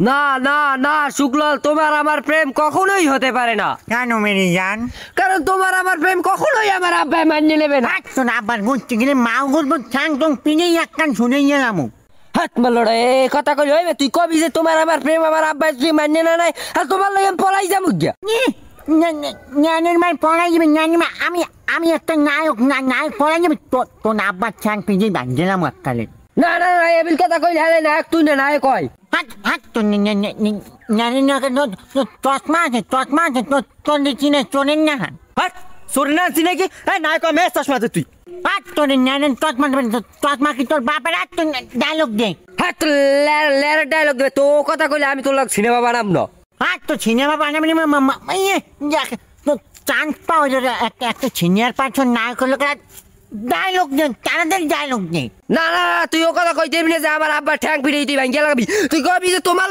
না না না শুক্লাল, তোমার আমার প্রেম কখনোই হতে পারে না। কেন মেরে জান? কারণ তোমার আমার প্রেম কখনোই আমার আব্বাই মানিয়ে নেবে না। তোর আব্বার ঘুরতে গেলে মা বলবো ঠ্যাং টং পিনেই একখান শুনে গেলাম। হাত মারলো এ কথা কই হইবে? তুই কবি যে তোমার আমার প্রেম আমার আব্বাই তুই মানিয়ে না নাই, আর তোমার লাগে পলাই যাবো গিয়া। জ্ঞানের মাই পড়াই যাবে, জ্ঞানের মা আমি আমি একটা নায়ক নায়ক পড়াই যাবে। তোর আব্বার ঠ্যাং পিনেই বাঁধলাম এককালে। না না না এবিল কথা কই হালে না, তুই না নাই কয়। হাত হাত তোর জ্ঞানের না চশমা আছে, চশমা আছে তোর চিনে চোরের না। হাত সরি না আছি নাকি? এই নাই কয় মেস চশমা দে তুই। হাত তোর জ্ঞানের চশমা কি তোর বাপের? হাত তোর ডায়লগ দে। হাত লের ডায়লগ দেবে তো কথা কইলে আমি তোর লাগ সিনেমা বানাম না। আর তো সিনেমা বানাবি চান্স পাওয়া যাবে একটা সিনিয়র পার্সন নায়ক হলো, ডায়লগ দেন, তাড়াতাড়ি ডায়লগ নেই। না না তুই ও কথা কই দেবি না যে আমার আব্বা ঠ্যাং পিড়ে তুই ভাঙ্গিয়া লাগাবি। তুই কবি যে তোমার